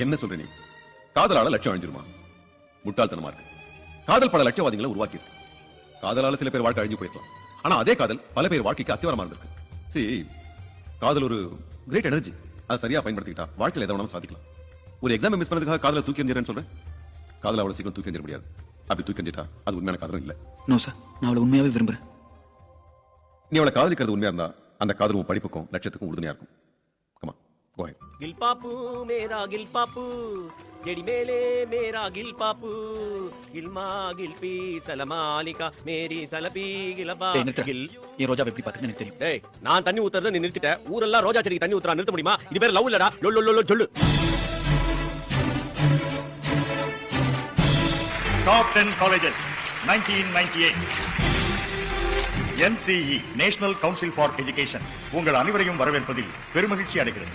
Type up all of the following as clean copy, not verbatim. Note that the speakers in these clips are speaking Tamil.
என்ன சொல்ற நீ? காதலால லட்சம் அழிஞ்சிருமா? முட்டாள்தனமா இருக்கு. காதல் பல லட்சவாதிகளை உருவாக்கி இருக்கு. காதலால சில பேர் வாழ்க்கை அழிஞ்சு போயிருக்கலாம். ஆனா அதே காதல் பல பேர் வாழ்க்கைக்கு அத்திவாரமா இருந்திருக்கு. சரி, காதல் ஒரு கிரேட் எனர்ஜி. அதை சரியா பயன்படுத்திக்கிட்டா வாழ்க்கையில எதை வேணாலும் சாதிக்கலாம். ஒரு எக்ஸாம் மிஸ் பண்ணதுக்காக காதலை தூக்கி எறிஞ்சிரேன்னு சொல்றேன். காதல அவ்வளவு சீக்கிரம் தூக்கி எறிஞ்சிட முடியாது. அப்படி தூக்கி எறிஞ்சிட்டா அது உண்மையான காதலும் இல்ல. நோ சார், நான் அவளை உண்மையாவே விரும்புறேன். நீ அவளை காதலிக்கிறது உண்மையா இருந்தா அந்த காதலும் படிப்புக்கும் லட்சத்துக்கும் உறுதுணையா இருக்கும். கமா, கோ ஹெட். गिल पापू मेरा गिल पापू जेडी मेले मेरा गिल पापू गिलमा गिलपी सलमालिका मेरी सलपी गिलबा गिल ये ரோஜா எப்படி பாத்துக்க எனக்கு தெரியும். டேய், நான் தண்ணி ஊத்துறத நீ நிறுத்திட்ட. ஊரெல்லாம் ரோஜா செடிக்கு தண்ணி ஊத்துறா நிறுத்த முடியுமா? இது பேர் லவ் இல்லடா. லொல்லொல்லொ சொல்லு. Top 10 colleges 1998 NCE National Council for Education உங்கள் அனைவரையும் வரவேற்பதில் பெருமகிழ்ச்சி அடைகிறது.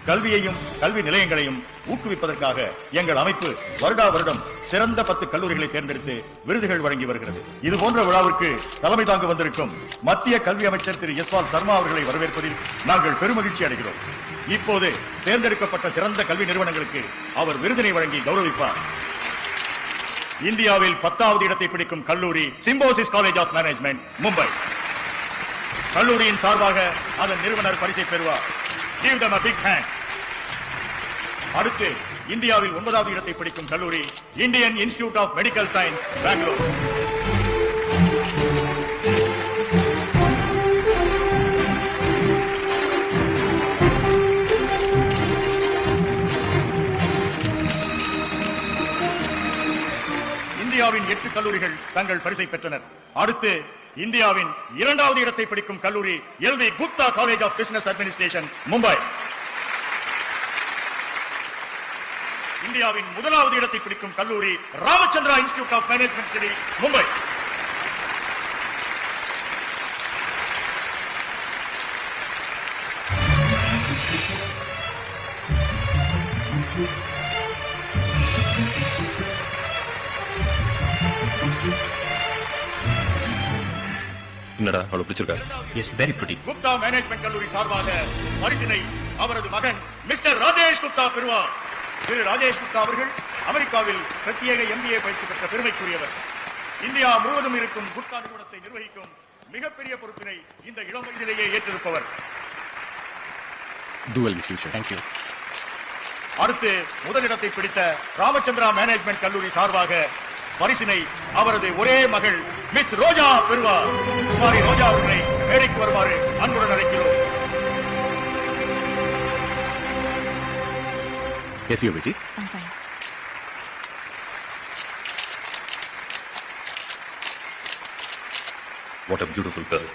கல்வியையும் கல்வி நிலையங்களையும் ஊக்குவிப்பதற்காக எங்கள் அமைப்பு வருடா வருடம் சிறந்த 10 கல்லூரிகளை தேர்ந்தெடுத்து விருதுகள் வழங்கி வருகிறது. இது போன்ற விழாவிற்கு தலைமை தாங்க வந்திருக்கும் மத்திய கல்வி அமைச்சர் திரு எஸ்வால் சர்மா அவர்களை வரவேற்பதில் நாங்கள் பெருமகிழ்ச்சி அடைகிறோம். இப்போது தேர்ந்தெடுக்கப்பட்ட சிறந்த கல்வி நிறுவனங்களுக்கு அவர் விருதினை வழங்கி கௌரவிப்பார். இந்தியாவில் 10வது இடத்தை பிடிக்கும் கல்லூரி சிம்போசிஸ் காலேஜ் ஆஃப் மேனேஜ்மெண்ட், மும்பை. கல்லூரியின் சார்பாக அதன் நிறுவனர் பரிசை பெறுவார். Give them a big hand. அடுத்து இந்தியாவில் 9வது இடத்தை பிடிக்கும் கல்லூரி Indian institute of medical science, Bangalore. இந்தியாவின் 8 கல்லூரிகள் தங்கள் பரிசை பெற்றனர். அடுத்து இந்தியாவின் 2வது இடத்தை பிடிக்கும் கல்லூரி L V Gupta college of business administration, Mumbai. இந்தியாவின் 1வது இடத்தை பிடிக்கும் கல்லூரி Ramachandra institute of management study, Mumbai. என்னடா அவளை பிடிச்சிருக்காரு? Yes, very pretty. Gupta management கல்லூரி சார்பாக பரிசினை அவரது மகன் மிஸ்டர் ராஜேஷ் குப்தா பெறுவார். திரு ராஜேஷ் குப்தா அவர்கள் அமெரிக்காவில் பிரத்யேக MBA பயிற்சி பெற்ற பெருமைக்குரியவர். இந்தியா முழுவதும் இருக்கும் குப்தா நிறுவனத்தை நிர்வகிக்கும் மிகப்பெரிய பொறுப்பினை இந்த இளம் வயதிலேயே ஏற்றிருப்பவர். Do well in future. Thank you. அடுத்து முதலிடத்தை பிடித்த ராமச்சந்திரா மேனேஜ்மெண்ட் கல்லூரி சார்பாக பரிசினை அவரது ஒரே மகள் மிஸ் ரோஜா பெறுவார். குமாரி ரோஜா அவர்களை மேடைக்கு வருமாறு அன்புடன் அழைக்கிறோம். Yes, you Betty. I'm fine. What a beautiful girl.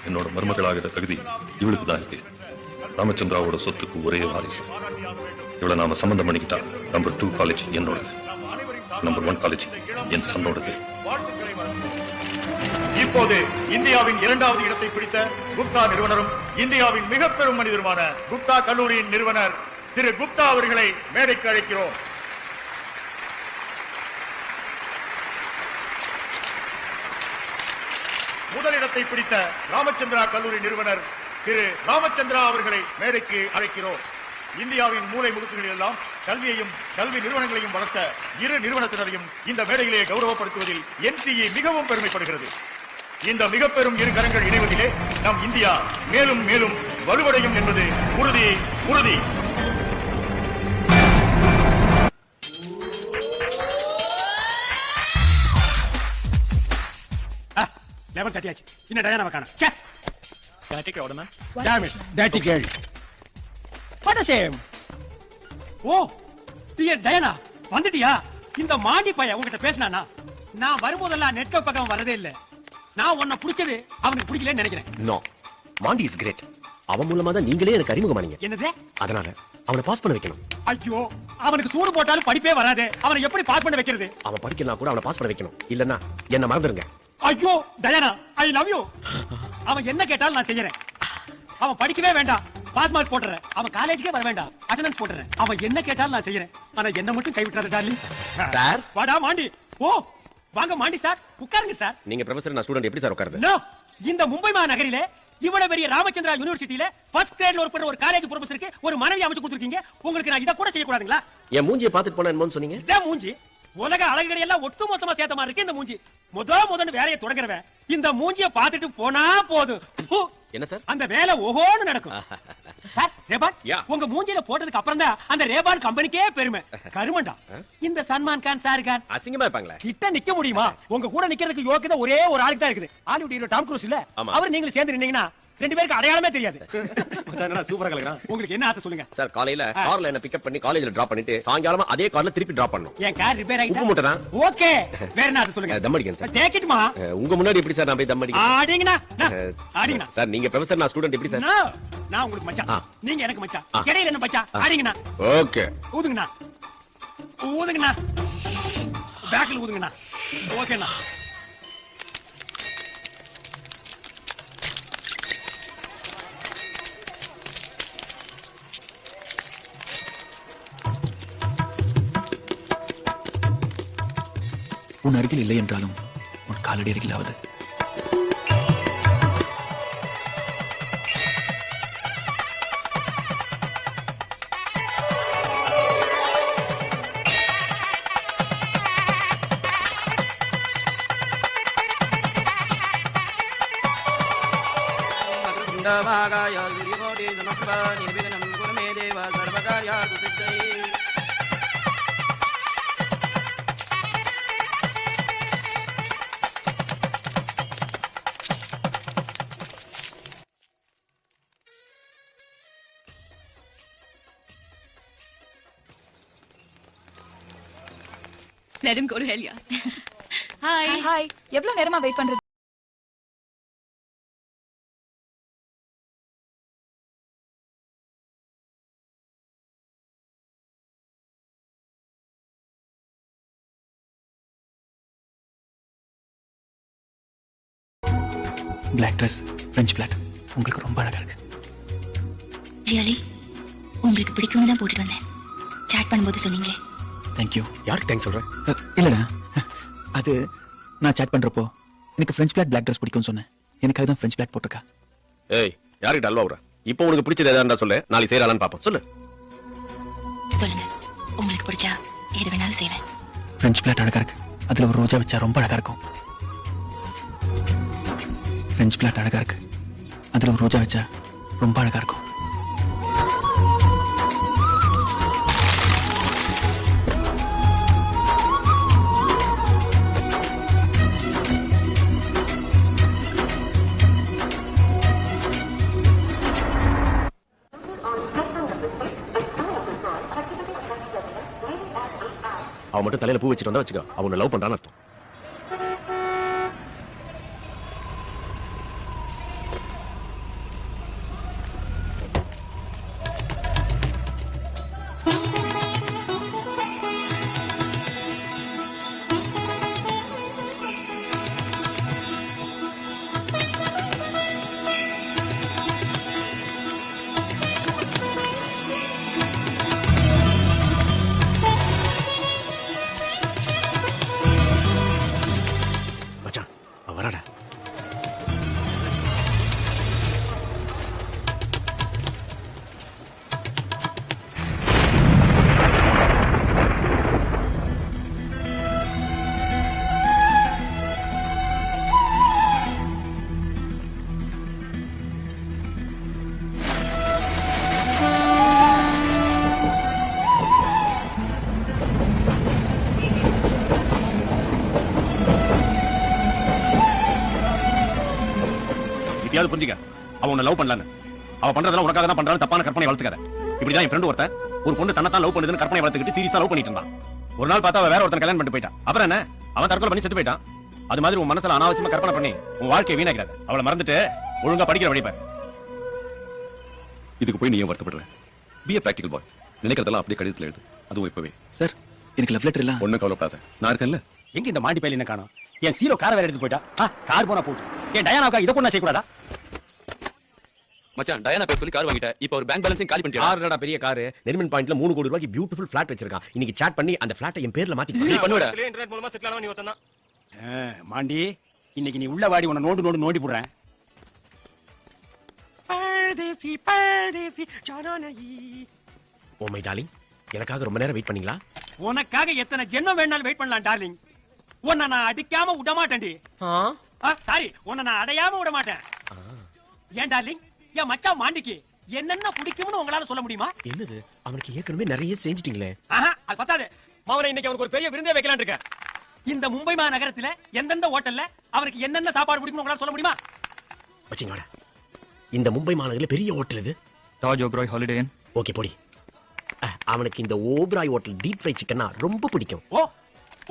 என்னோட மருமகளாகிற தகுதி இவளுக்கு தான் இருக்கு. ராமச்சந்திராவோட சொத்துக்கு ஒரே வாரிசு. இவளை நாம சம்பந்தம் பண்ணிக்கிட்டா நம்பர் 2 காலேஜ் என்னோட, நம்பர் 1 காலேஜ் என் சன்னோடது. இப்போது இந்தியாவின் 2வது இடத்தை பிடித்த குப்தா நிறுவனரும் இந்தியாவின் மிக பெரும் மனிதருமான குப்தா கல்லூரியின் நிறுவனர் திரு குப்தா அவர்களை மேடைக்கு அழைக்கிறோம். முதலிடத்தை பிடித்த ராமச்சந்திரா கல்லூரி நிறுவனர் திரு ராமச்சந்திரா அவர்களை மேடைக்கு அழைக்கிறோம். இந்தியாவின் மூலை முடுக்குகளில் எல்லாம் கல்வியையும் கல்வி நிறுவனங்களையும் வளர்த்த இரு நிறுவனத்தினரையும் இந்த மேடையிலே கௌரவப்படுத்துவதில் NCE மிகவும் பெருமைப்படுகிறது. இந்த மிக பெரும் இரு கரங்கள் இணைவதிலே நம் இந்தியா மேலும் மேலும் வலுவடையும் என்பது உறுதி உறுதி. லெவல் கட்டியாச்சு. இன்னும் டயானா காணோம். ச்சே. Can I take your order, man? Damn it. Dirty girl. What a shame. Oh, dear Diana, வந்துட்டியா? இந்த மாண்டி பையன் உன்கிட்ட பேசினானா? நான் வரும்போதெல்லாம் நெட்வொர்க் பக்கம் வரதே இல்ல. நான் உன்னை பிடிச்சது அவனுக்கு பிடிக்கலன்னு நினைக்கிறேன். No. Mondi is great. அவன் மூலமா தான் நீங்களே எனக்கு அறிமுகமானீங்க. என்னது? அதனால அவனை பாஸ் பண்ண வைக்கணும். ஐயோ, அவனுக்கு சூடு போட்டாலும் படிப்பே வராதே. அவனை எப்படி பாஸ் பண்ண வைக்கிறது? அவன் படிக்கலாம் கூட அவனை பாஸ் பண்ண வைக்கணும். இல்லன்னா என்ன மறந்துருங்க. ஐயோ, டயானா, I love you. அவன் என்ன கேட்டாலும் நான் செய்யறேன். அவன் படிக்கவே வேண்டாம், பாஸ் மார்க் போட்டுறேன். அவன் காலேஜுக்கே வர வேண்டாம், அட்டெண்டன்ஸ் போட்டுறேன். அவன் என்ன கேட்டாலும் நான் செய்யறேன். ஆனா என்ன மட்டும் கைவிட்டாத டார்லிங். சார், வாடா மாண்டி. ஓ, வாங்க மாண்டி சார், உட்காருங்க சார். நீங்க ப்ரொஃபசர், நான் ஸ்டூடண்ட், எப்படி சார் உட்காருது? நோ, இந்த மும்பை மாநகரிலே இவ்வளவு பெரிய ராமச்சந்திரா யூனிவர்சிட்டியில ஃபர்ஸ்ட் கிரேட்ல ஒர்க் பண்ற ஒரு காலேஜ் ப்ரொஃபசருக்கு ஒரு மனைவி அமைச்சு கொடுத்திருக்கீங்க. உங்களுக்கு நான் இத கூட செய்ய கூடாதுங்களா? என் மூஞ்சியை பாத்துட்டு போனா என்னமோன்னு சொன்னீங்க? இதான் மூஞ்சி. உலக அழகுகளை எல்லாம் ஒட்டு மொத்தமா சேர்த்த மாதிரி இருக்கு இந்த மூஞ்சி. முதன்னு வேலையை தொடங்குறவன் இந்த மூஞ்சிய பாத்துட்டு போனா போதும். என்ன சார்? அந்த வேலை ஓஹோன்னு நடக்கும். சார் ரேபான், யா. உங்க மூஞ்சில போட்டதுக்கு அப்புறம் தான் அந்த ரேபான் கம்பெனிக்கே பெருமை. கருமண்டா, இந்த சல்மான் கான், ஷாருக் கான் அசிங்கமா இருப்பாங்களே. கிட்ட நிக்க முடியுமா? உங்க கூட நிக்கிறதுக்கு யோக்கியதை ஒரே ஒரு ஆளுக்கு தான் இருக்குது. ஹாலிவுட் ஹீரோ டாம் க்ரூஸ் இல்ல, ஆமா. அவர் நீங்க சேர்ந்து நின்னீங்கன்னா ரெண்டு பேருக்கு அடையாளமே தெரியாது. சூப்பரா கலக்குறான். உங்களுக்கு என்ன ஆசை சொல்லுங்க. சார் காலையில கார்ல என்ன பிக்கப் பண்ணி காலேஜ்ல டிராப் பண்ணிட்டு சாயங்காலமா அதே கார்ல திருப்பி டிராப் பண்ணனும். என் கார் ரிப்பேர் உப்பு மூட்டை தான். ஓகே, வேற என்ன ஆசை சொல்லுங்க. தம் அடிக்கணும் சார். டேக் இட்மா. உங்க முன்னாடி எப்படி சார் நான் போய் தம் அடிக்கணும்? ஆடிங்கனா ஆடிங்கனா. சார் நீங்க ப்ரொஃபசர், நான் ஸ்டூடண்ட், எப்படி சார்? நான் உங்களுக்கு மச்சான், நீங்க எனக்கு மச்சான். ஆ. இடையில என்ன மச்சான்? ஆடிங்கனா. ஓகே. ஊதுங்கண்ணா, ஊதுங்கண்ணா, பேக்ல ஊதுங்கண்ணா. ஓகேண்ணா. உன் அருகில் இல்லை என்றாலும் உன் காலடி அருகிலாவது. Let him go to hell, yeah. Hi hi, எவ்வளவு நேரமா வெயிட் பண்றது? பிளாக் ட்ரெஸ், பிரெஞ்ச் பிளாட், உங்களுக்கு ரொம்ப அழகா இருக்கு. Really? உங்களுக்கு பிடிக்கும்னு தான் போட்டுட்டு வந்தேன். சாட் பண்ணும்போது சொன்னீங்களே. தேங்க்யூ. யாருக்கு தேங்க்ஸ் சொல்றேன்? இல்லடா, அது நான் சாட் பண்றப்போ எனக்கு பிரெஞ்ச் பிளாட் பிளாக் ட்ரெஸ் பிடிக்கும்னு சொன்னேன். எனக்கு அதுதான் பிரெஞ்ச் பிளாட் போட்டிருக்கா. ஏய், யாருக்கு அல்வா விடுற? இப்போ உனக்கு பிடிச்சது எதா இருந்தா சொல்லு, நாளைக்கு செய்யலாம்னு பாப்போம். சொல்லு. சொல்லுங்க. உங்களுக்கு பிடிச்சா எது வேணாலும் செய்வேன். பிரெஞ்ச் பிளாட் அழகா இருக்கு, அதுல ஒரு ரோஜா வச்சா ரொம்ப அழகா இருக்கும். பிரெஞ்ச் பிளாட் அழகா இருக்கு, அதுல ஒரு ரோஜா வச்சா ரொம்ப அழகா இருக்கும். அவன் மட்டும் தலையில பூ வச்சுட்டு வந்தா வச்சுக்கோ, அவனை லவ் பண்றான்னு அர்த்தம். மச்சான், அவன் வராடா. இப்பயாவது புரிஞ்சுக்க, அவன் உன்னை லவ் பண்ணலான்னு. அவ பண்றதெல்லாம் உனக்காக தான் பண்றான்னு தப்பான கற்பனை வளர்த்துக்காத. இப்படிதான் என் ஃப்ரெண்ட் ஒருத்தன் ஒரு பொண்ணு தன்னைத்தான் லவ் பண்ணுதுன்னு கற்பனை வளர்த்துக்கிட்டு சீரியஸா லவ் பண்ணிட்டு இருந்தான். ஒரு நாள் பார்த்தா அவ வேற ஒருத்தன் கல்யாணம் பண்ணிட்டு போயிட்டான். அப்புறம் என்ன, அவன் தற்கொலை பண்ணி செத்து போயிட்டான். அது மாதிரி உன் மனசுல அனாவசியமா கற்பனை பண்ணி உன் வாழ்க்கையை வீணாக்கிறாத. அவளை மறந்துட்டு ஒழுங்கா படிக்கிற வழிபார். இதுக்கு போய் நீ ஏன் வருத்தப்படுற? Be a practical boy. நினைக்கிறதெல்லாம் அப்படியே கடிதத்துல எழுது, அதுவும் இப்பவே. சார், எனக்கு லவ் லெட்டர் எல்லாம் ஒண்ணும் கவலைப்படாத, நான் இருக்கேன்ல. எங்க இந்த மாண்டி பையில என்ன காணோம்? என் சீரோ காரை வேற எடுத்து போயிட்டா. கார் போனா போட்டு என் டயானாவுக்கா இதை கொண்டா செய்யக்கூடாதா? மச்சான், டயானா பேர் சொல்லி கார் வாங்கிட்டேன். இப்போ ஒரு பேங்க் பேலன்ஸையும் காலி பண்ணிட்டியா? கார்டா பெரிய காரு, நெரிமன் பாயிண்ட்ல 3 கோடி ரூபாய்க்கு பியூட்டிஃபுல் ஃபிளாட் வச்சிருக்கான். இன்னைக்கு சாட் பண்ணி அந்த ஃபிளாட்டை என் பேர்ல மாத்தி நீ பண்ணுடா. இன்டர்நெட் மூலமா செட்டில் ஆனவன் நீ ஒருத்தன் தான். மாண்டி, இன்னைக்கு நீ உள்ள வாடி, உன்னை நோண்டி போடுறேன். பரதேசி பரதேசி ஜானா நஹி. ஓ மை டார்லிங், எனக்காக ரொம்ப நேரம் வெயிட் பண்ணீங்களா? உனக்காக எத்தனை ஜென்மம் வேணாலும் வெயிட் பண்ணலாம் டார்லிங். உன்னை நான் அடிக்காம விட மாட்டேன்டி. சாரி, உன்னை நான் அடையாம விட மாட்டேன். ஏன் டார்லிங், என் மச்சான் மாண்டிக்கு என்னென்ன பிடிக்கும்னு உங்களால சொல்ல முடியுமா? என்னது, அவனுக்கு ஏற்கனவே நிறைய செஞ்சிட்டீங்களே. அது பத்தாது, மாவனை இன்னைக்கு அவனுக்கு ஒரு பெரிய விருந்தே வைக்கலாம்னு இருக்கேன். இந்த மும்பை மாநகரத்துல எந்தெந்த ஹோட்டல்ல அவனுக்கு என்னென்ன சாப்பாடு பிடிக்கும்னு உங்களால சொல்ல முடியுமா? வச்சிங்கடா, இந்த மும்பை மாநகரில பெரிய ஹோட்டல் இது. தாஜ் ஓபராய் ஹாலிடே இன். ஓகே போடி. அவனுக்கு இந்த ஓபராய் ஹோட்டல் டீப் ஃப்ரை சிக்கன்னா ரொம்ப பிடிக்கும். ஓ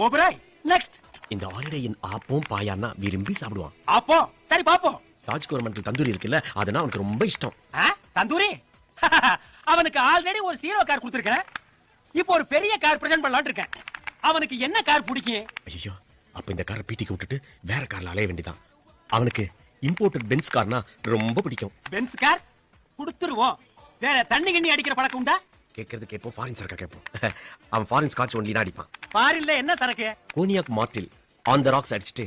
ஓபராய். நெக்ஸ்ட், இந்த ஹாலிடே இன் ஆப்பம் பாயான்னா விரும்பி சாப்பிடுவான். அப்போ சரி பாப்போம். தாஜ் கவர்மெண்ட் தந்தூரி இருக்குல்ல, அதுனா அவனுக்கு ரொம்ப இஷ்டம். தந்தூரி? அவனுக்கு ஆல்ரெடி ஒரு ஜீரோ கார் கொடுத்திருக்கேன். இப்போ ஒரு பெரிய கார் பிரசன்ட் பண்ணலாம்னு இருக்கேன். அவனுக்கு என்ன கார் பிடிக்கும்? ஐயோ, அப்ப இந்த காரை பீட்டிக்கு விட்டுட்டு வேற கார்ல அலைய வேண்டியதான். அவனுக்கு இம்போர்ட்டட் பென்ஸ் கார்னா ரொம்ப பிடிக்கும். பென்ஸ் கார் கொடுத்துருவோம். வேற தண்ணி கண்ணி அடிக்கிற பழக்கம் உண்டா? கேட்கறது கேட்போம், ஃபாரின் சரக்கா கேட்போம். அவன் ஃபாரின் ஸ்காட்ச் ஒன்லி தான் அடிப்பான். ஃபாரின்ல என்ன சரக்கு? கோனியாக் மார்டில் ஆன் த ராக்ஸ் அடிச்சிட்டு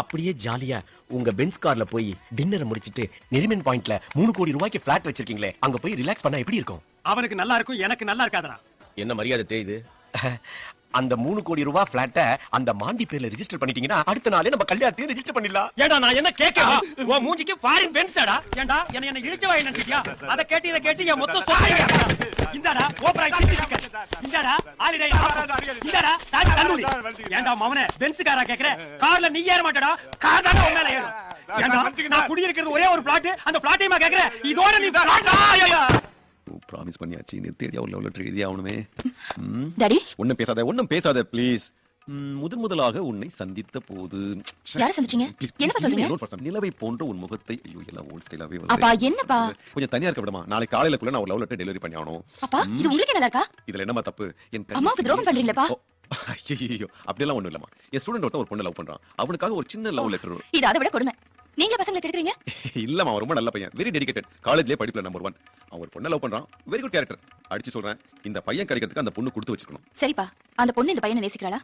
அப்படியே ஜாலியா உங்க பென்ஸ் கார்ல போய் டின்னரை முடிச்சிட்டு நெரிமன் பாயிண்ட்ல 3 கோடி ரூபாய்க்கு பிளாட் வச்சிருக்கீங்களே, அங்க போய் ரிலாக்ஸ் பண்ணா எப்படி இருக்கும்? அவனுக்கு நல்லா இருக்கும், எனக்கு நல்லா இருக்காதடா. என்ன மரியாதை தேயுது? அந்த 3 கோடி ரூபாய் பிளாட்ட அந்த மாண்டி பேர்ல ரெஜிஸ்டர் பண்ணிட்டீங்கன்னா அடுத்த நாளே நம்ம கல்யாணத்தையும் ரெஜிஸ்டர் பண்ணிடலாம். ஏடா நான் என்ன கேட்கவா? உன் மூஞ்சிக்கு ஃபாரின் பென்ஸ்டா? ஏண்டா என்ன இழுச்சு வாய் நினைச்சியா? அத கேட்டு இத கேட்டு என் மொத்த சொத்தை இந்தாடா ஓபராய் சிக்கன், இந்தாடா ஹாலிடே, இந்தாடா தாஜ் தந்தூரி. ஏண்டா மவனே பென்ஸ் காரா கேக்குற? கார்ல நீ ஏற மாட்டடா, கார் தான உன் மேல ஏறும். ஏண்டா நான் குடி இருக்கிறது ஒரே ஒரு பிளாட், அந்த பிளாட்டையுமா கேக்குற? இதோட நீ பிளாட்டா? ப்ராமிஸ் பண்ணியாச்சு, நீ தேடி அவள் லவ் லெட்டர் எழுதி ஆகணுமே. டாடி, ஒண்ணும் பேசாத ப்ளீஸ். முதலாக உன்னை சந்தித்த போது யாரை சந்திச்சீங்க? என்ன சொல்றீங்க? நிலவை போன்ற உன் முகத்தை, ஐயோ எல்லாம் ஓல்ட் ஸ்டைலாவே அப்பா என்னப்பா? கொஞ்சம் தனியா இருக்க விடுமா? நாளைக்கு காலையிலக்குள்ள நான் ஒரு லவ் லெட்டர் டெலிவரி பண்ணி ஆகணும். அப்பா இது உங்களுக்கு நல்லா இருக்கா? இதுல என்னமா தப்பு? என் அம்மாவுக்கு துரோகம் பண்றீங்களேப்பா? ஐயோ அப்படியெல்லாம் ஒண்ணும் இல்லம்மா. என் ஸ்டூடெண்ட் ஒருத்தன் ஒரு பொண்ணு லவ் பண்றான், அவனுக்காக ஒரு சின்ன லவ் லெட்டர். இது அதை விட கொடுமை. நீங்க பசங்களை கெடுக்குறீங்க. இல்லம்மா, அவன் ரொம்ப நல்ல பையன், வெரி டெடிகேட்டட், காலேஜ்லயே படிப்புல நம்பர் 1. அவன் ஒரு பொண்ணை லவ் பண்றான், வெரி குட் கேரக்டர். அடிச்சு சொல்றேன், இந்த பையன் கிடைக்கிறதுக்கு அந்த பொண்ணு கொடுத்து வச்சிருக்கணும். சரிப்பா, அந்த பொண்ணு இந்த பையனை நேசிக்கிறாளா?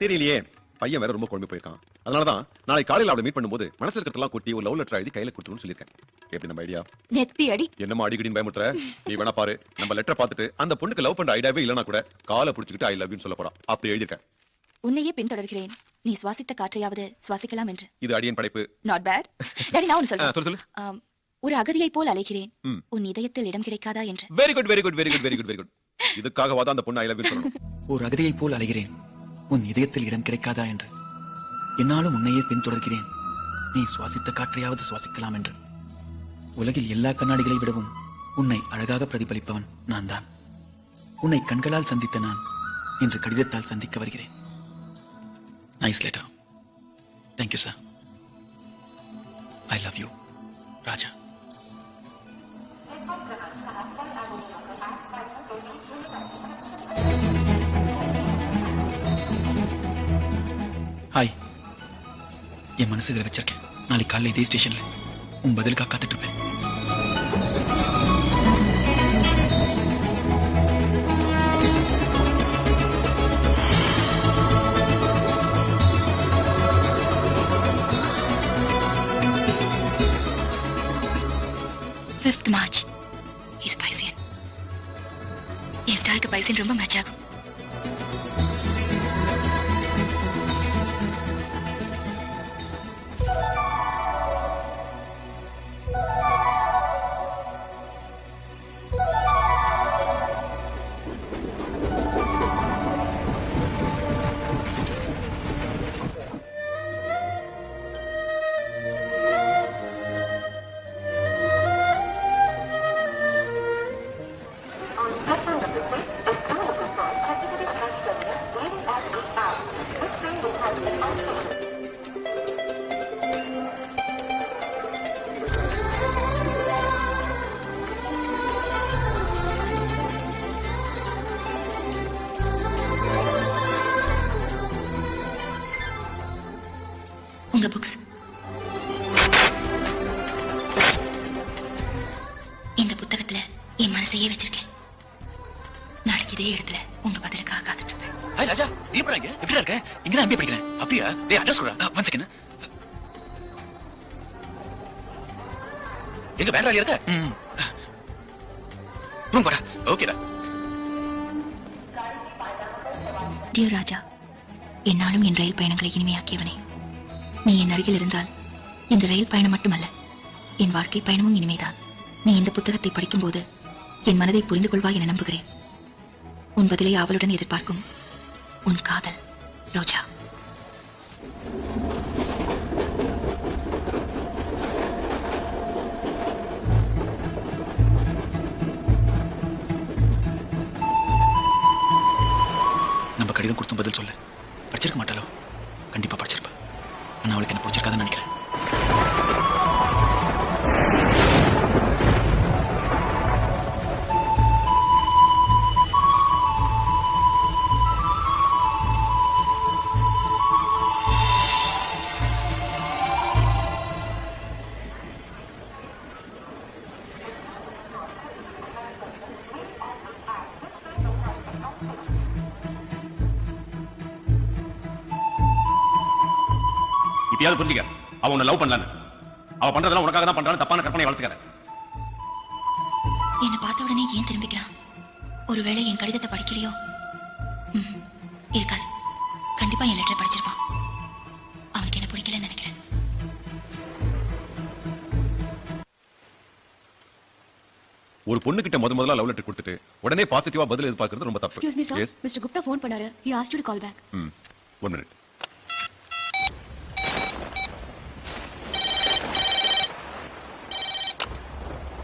தெரியலையே, பையன் வேற ரொம்ப குழம்பி போயிருக்கான். அதனாலதான் நாளைக்கு காலையில அவளை மீட் பண்ணும்போது மனசுல இருக்கிறதெல்லாம் கொட்டி ஒரு லவ் லெட்டர் எழுதி கையில கொடுத்துன்னு சொல்லிருக்கேன். எப்படி நம்ம ஐடியா? நெத்தி அடி. என்னமா அடிக்கடின்னு பயமுறுத்துற? நீ வேணா பாரு, நம்ம லெட்டர் பார்த்துட்டு அந்த பொண்ணுக்கு லவ் பண்ற ஐடியாவே இல்லனா கூட காலை புடிச்சுக்கிட்டு ஐ லவ் யூ சொல்ல போறா. அப்படி எழுதிருக்கேன். உன்னையே பின்தொடர்கிறேன், நீ சுவாசித்த காற்றையாவது சுவாசிக்கலாம் என்று. இது அடியன் படைப்பு. Not bad. டாடி நான் ஒன்னு சொல்றேன். சொல்லு. ஒரு அகதியை போல் அலைகிறேன், உன் இதயத்தில் இடம் கிடைக்காதா என்று. Very good very good very good very good very good. இதுக்காக வாத அந்த பொண்ணு ஐ லவ் யூ சொல்லணும். ஒரு அகதியை போல் அலைகிறேன், உன் இதயத்தில் இடம் கிடைக்காதா என்று. என்னாலும் உன்னையே பின்தொடர்கிறேன், நீ சுவாசித்த காற்றையாவது சுவாசிக்கலாம் என்று. உலகில் எல்லா கண்ணாடிகளை விடவும் உன்னை அழகாக பிரதிபலிப்பவன் நான் தான். உன்னை கண்களால் சந்தித்த நான் இன்று கடிதத்தால் சந்திக்க வருகிறேன். Nice letter. Thank you sir. I love you Raja. Hi, என் மனசு இதில் வச்சிருக்கேன். நாளைக்கு காலையில் இதே ஸ்டேஷன்ல உன் பதிலுக்காக காத்துட்டு இருப்பேன். March. He's a Piscean. என் ஸ்டாருக்கு பைசன் ரொம்ப மேட்ச் ஆகும். உங்க புக்ஸ். இந்த புத்தகத்துல என் மனசையே வச்சிருக்கேன். நாளைக்கு இதே இடத்துல உங்க பதிலுக்காக காத்துட்டு இருப்பேன். ஹாய் ராஜா, நீ எப்படி இருக்க? எப்படி இருக்க? இங்க தான் எம்பிஏ படிக்கிறேன். அப்படியா? டேய் அட்ரஸ் குடா. One second. எங்க பேண்டா இருக்க? ரூம் போடா. ஓகேடா. டியர் ராஜா, என்னாலும் என் ரயில் பயணங்களை இனிமையாக்கியவனே, நீ என் அருகில் இருந்தால் இந்த ரயில் பயணம் மட்டுமல்ல, என் வாழ்க்கை பயணமும் இனிமைதான். நீ இந்த புத்தகத்தை படிக்கும்போது என் மனதை புரிந்து கொள்வாய் என நம்புகிறேன். உன் பதிலை ஆவலுடன் எதிர்பார்க்கும் உன் காதல், ரோஜா. நம்ம கடிதம் கொடுத்தும் பதில் சொல்ல படிச்சிருக்க மாட்டாளோ? கண்டிப்பா படிச்சிருப்பா. ஆனா அவளுக்கு என்ன பிடிச்சிருக்காதுன்னு நினைக்கிறேன். இப்பயாவது புரிஞ்சுக்க, அவ உன்னை லவ் பண்ணலான்னு. அவ பண்றதெல்லாம் உனக்காக தான் பண்றான்னு தப்பான கற்பனை வளர்த்துக்காத. என்னை பார்த்த உடனே ஏன் திரும்பிக்கிறான்? ஒருவேளை என் கடிதத்தை படிக்கலையோ? இருக்காது, கண்டிப்பா என் லெட்டரை படிச்சிருப்பான். அவனுக்கு என்ன பிடிக்கலன்னு நினைக்கிறேன். ஒரு பொண்ணு கிட்ட முதல்ல லவ் லெட்டர் கொடுத்துட்டு உடனே பாசிட்டிவா பதில் எதிர்பார்க்கிறது ரொம்ப தப்பு. Excuse me sir, Yes? Mister Gupta phone பண்ணாரு. He asked you to call back. 1 minute.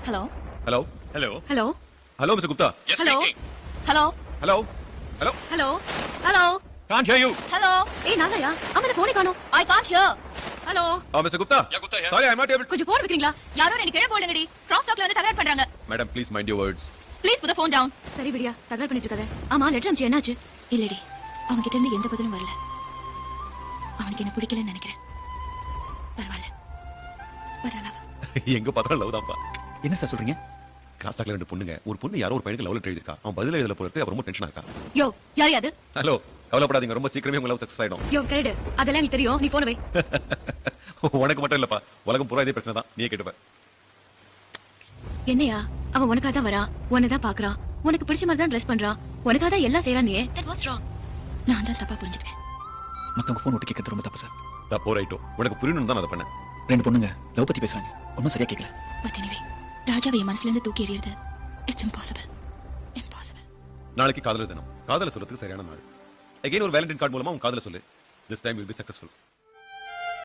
Hello hello hello hello hello mister Gupta. Hello hello hello hello hello hello can't hear you. Hello. ஏய் நாங்கயா, அவன போனே காணோம். I can't hear. Hello mister Gupta. Sorry, I am not able. கொஞ்சம் போன் வைக்கிறீங்களா? யாரோ எனக்கு கிழ போடுங்கடி. கிராஸ் டாக்ல வந்து தகராறு பண்றாங்க. Madam please mind your words. Please put the phone down. சரி விடியா, தகராறு பண்ணிட்டு இருக்காத. ஆமா லெட்டர் அனுப்பிச்சு என்னாச்சு? இல்லடி, அவன் கிட்ட இருந்து எந்த பதிலும் வரல. அவனுக்கு என்ன பிடிக்கலன்னு நினைக்கிறேன். பரவாயில்ல, பட் I love him. எங்க பார்த்தாலும் லவ் தான்ப்பா. என்ன சார் சொல்றீங்க? கிராஸ்டாக்ல 2 பொண்ணுங்க, ஒரு பொண்ணு யாரோ ஒரு பையனுக்கு லவ் லெட்டர் எழுதிருக்கா. அவன் பதில் எழுதல போறது அவர் ரொம்ப டென்ஷனா இருக்கா. யோ யார் அது? ஹலோ, கவலைப்படாதீங்க, ரொம்ப சீக்கிரமே உங்க லவ் சக்சஸ் ஆயிடும். யோ கரெக்ட், அதெல்லாம் எனக்கு தெரியும். நீ போன் வை. உனக்கு மட்டும் இல்லப்பா, உலகம் பூரா இதே பிரச்சனை தான். நீயே கேட்டுப்ப. என்னையா, அவன் உனக்காக தான் வரான், உன்னை தான் பாக்குறான், உனக்கு பிடிச்ச மாதிரி தான் ட்ரெஸ் பண்றான், உனக்காக தான் எல்லாம் செய்யறான். நீ தட் வாஸ் ராங். நான் தான் தப்பா புரிஞ்சுக்கிட்டேன். மத்தவங்க ஃபோன் விட்டு கேட்கறது ரொம்ப தப்பு சார். தப்போ ரைட்டோ, உனக்கு புரியணும்னு தான் நான் அதை பண்ணேன். 2 பொண்ணுங்க லவ் பத்தி பேசுறாங்க, ஒன்னும் சரியா கேட்கல. பட் எனிவே, ராஜாவை என் மனசுல இருந்து தூக்கி எறியறது இட்ஸ் இம்பாசிபிள். நாளைக்கு காதலர் தினம். காதல சொல்றதுக்கு சரியான நாள். அகைன் ஒரு வேலண்டைன் கார்டு மூலமா உன் காதல சொல்லு. This time will be successful.